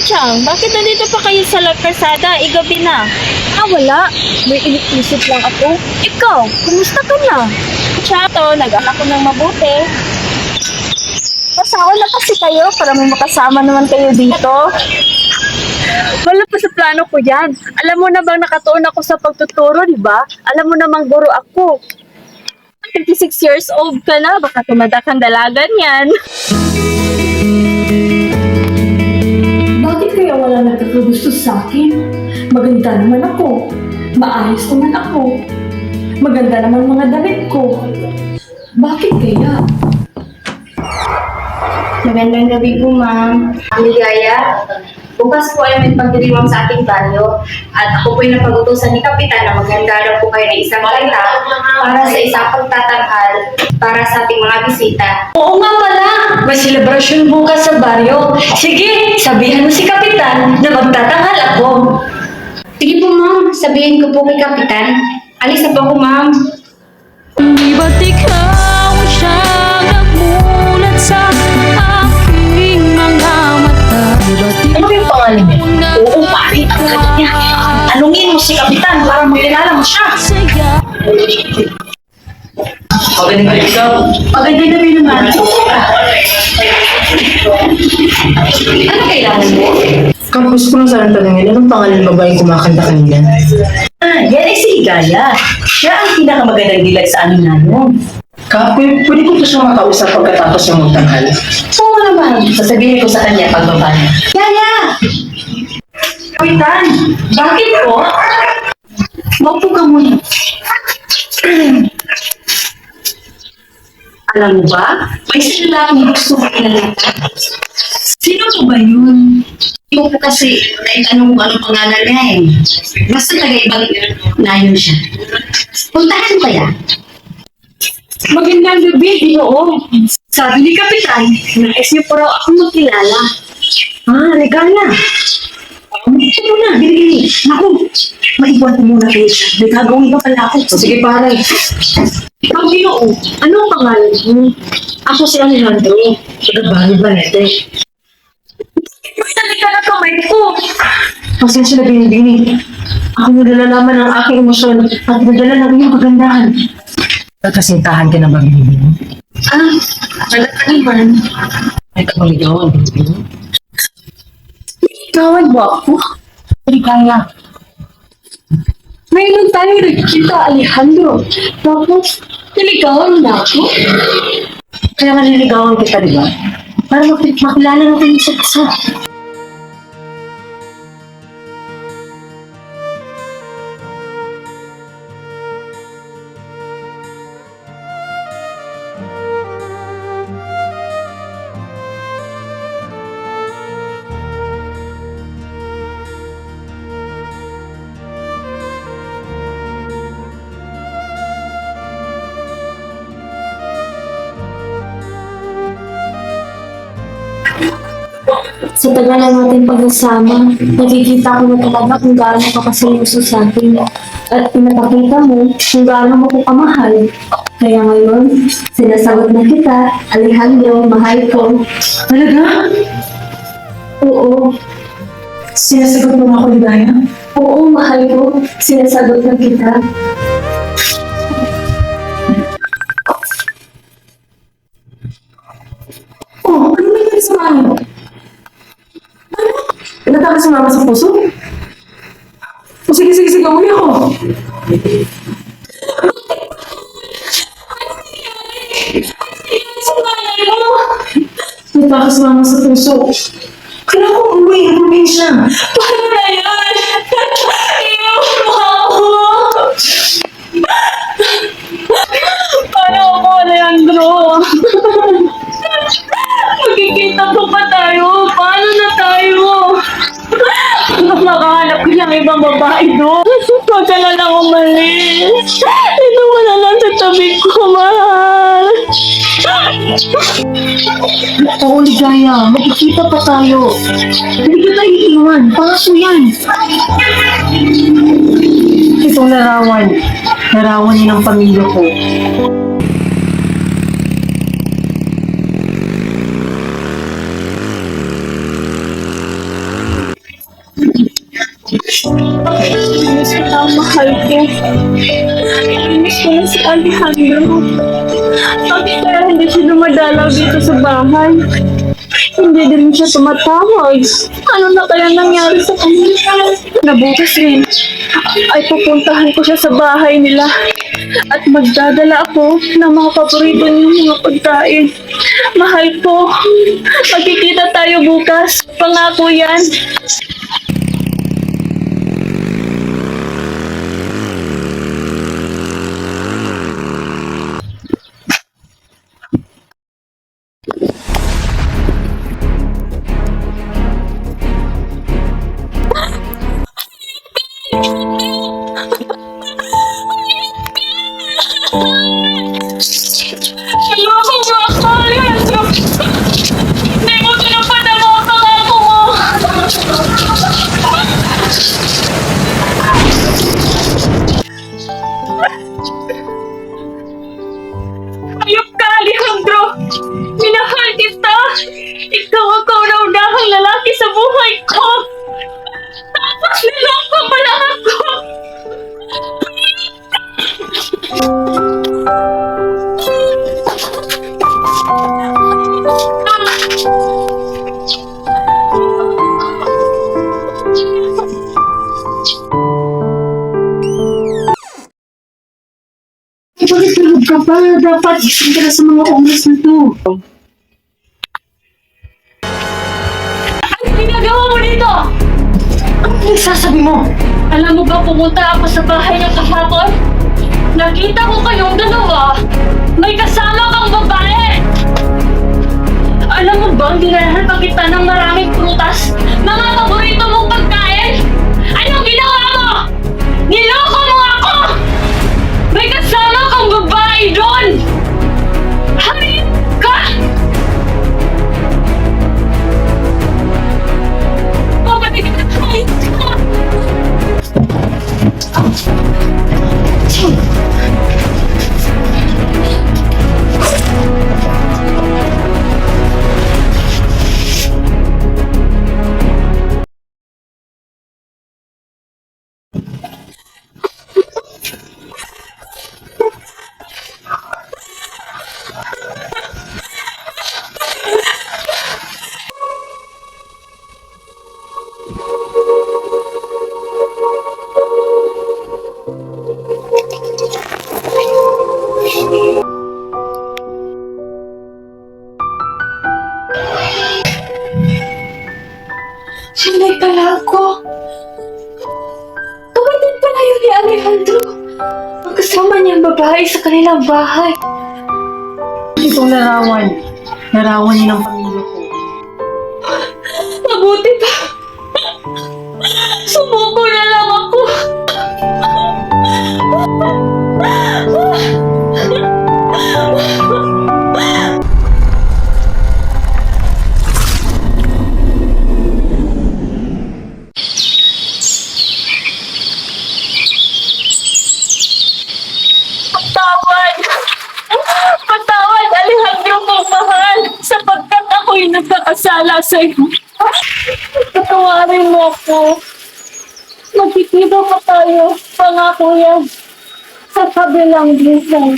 Chang, bakit nandito pa kayo sa kalsada? Gabi na. Wala. May inisip lang ako. Ikaw, kumusta ka na? Chato, nag-anak ko ng mabuti. Pasawa na kasi kayo para may makasama naman kayo dito. Wala pa sa plano ko yan. Alam mo na bang nakatuon ako sa pagtuturo, di ba? Alam mo namang guro ako. 36 years old ka na, baka tumada kang dalagan yan. Bakit kaya wala nagkakagusto sa akin? Maganda naman ako. Maayos naman ako. Maganda naman mga damit ko. Bakit kaya? Magandang gabi po, ma'am. Ligaya, bukas po ay may pagdiriwang sa ating banyo at ako po ay napag-utusan ni Kapitan na maghanda raw po kayo ng isang kanta para sa isang pagtatanghal para sa ating mga bisita. Oo nga pala! May selebrasyon bukas sa baryo. Sige, sabihan mo si Kapitan na magtatanghal ako. Sige po, ma'am. Sabihin ko po kay Kapitan. Alis na po ako, ma'am. Di ba't ikaw siyang nagmulat sa aking mga mata? Di ba't Ano yung pangalan niya? ikaw Oo, pare, ang galit niya. Tanungin mo si Kapitan para makilala mo siya. saya? Magandang gabi ikaw. Maganda gabi naman. Ano kailangan mo? Kampus ko lang sana tanongin, anong pangalan ng babaeng kumakanta kanina? Yan ay si Ligaya. Siya ang pinakamagandang dilag sa amin namin. Pwede ko ito siyang makausap pagkatapos ng magtanghal. Oo naman. Sasabihin ko sa kanya pagbaba niya. Yaya! Kapitan, bakit po? Maupo ka muna. Alam mo ba, may sila akong gusto ko kinalata. Sino po ba yun? Hindi ko po kasi anong pangalan niya eh. Basta taga-ibang layo siya. Puntahan ko kaya? Magandang gabi, oo. Sabi ni Kapitan, nais niyo po raw ako magkilala. Regala. Ito muna, bili-bili. Naku, maibuan ko muna kayo siya. May gagawin ka pala ako. Sige pare. Ikaw, Ginoo, anong pangalan mo? Ako si Alejandro. Bagay ba nete? Basta ka na kamay ko. Pasensya na binibini. Ako nalalaman ang aking emosyon at nadala ng iyong kagandahan. Nagkasintahan ka na ba binibini? Wala ka naman. Ay kapaligawan, binibini. Ikawan mo ako? Kaya. Mayroon tayong nagkita, Alejandro. Tapos, niligawan na ako. Kaya nga niligawan kita, di ba? Para makilala natin sa isa. Sa tagal na natin pagsasama, nakikita ko na talaga kung gaano ka kaseryoso sa akin. At pinapakita mo kung gaano mo ko kamahal. Kaya ngayon, sinasagot na kita, Alejandro, mahal ko. Talaga? Oo, Sinasagot mo ako, Ligaya? oo, mahal ko. Sinasagot na kita. Oh, ano nangyari sa mama? Ano? Pinataka sa mama sa puso? O sige, uwi ako. Pinataka sa mama sa puso. Kailangan ko uwi siya. Paano na yan? Iyon mo ako! Paano ako, Alejandro? Magkikita pa ba tayo? Paano na tayo? Makahanap ko ng ibang babae doon. Huwag ka na lang umalis. Ito mo na lang sa tabi ko, mahal. Oo, Ligaya. Magkikita pa tayo. Hindi ka tayo iiwan. Paso yan. Itong larawan. Larawan niya ng pamilya ko. Miss ko na ang mahal ko. Miss ko na si Alejandro. Bakit kaya hindi siya dumadalaw dito sa bahay? Hindi din siya tumatawag. Ano na kaya nangyari sa kanya? Nabukas rin. Ay pupuntahan ko siya sa bahay nila. At magdadala ako ng mga paborito niyang mga pagkain. Mahal ko. Magkikita tayo bukas. Pangako yan. Ayoko mo ako, Alejandro! Hindi mo tinupad ang mga pangako mo! Ayok ka, Alejandro! Minahal kita! Ikaw ang kauna-unahang lalaki sa buhay ko! Tapos niloko pala ako! Bakit tulog ka pa? Dapat isang ka sa mga oras na to. Ano ginagawa mo dito? Ano nagsasabi mo? Alam mo ba pumunta ako sa bahay niya kahapon? Nakita ko kayong dalawa. May kasama kang babae. Alam mo bang dinalahan pa kita ng maraming prutas? Mga paborito mong pagkain? Anong ginawa mo? Niloko mo ako! May kasama kang babae doon! Hayop ka! Bakit hayop ka? Sinay pala ako. Kapatid pala yun ni Alejandro. Ang kasama niyang babae sa kanilang bahay. Itong larawan. Larawan niya ng pamilya ko. Mabuti pa. Sumuko na lang ako. Patawad! Patawad, Alejandro kong mahal, sapagkat ako'y nagkakasala sa iyo. Patawarin mo ako. Magkikita pa tayo, pangako yan, sa kabilang buhay.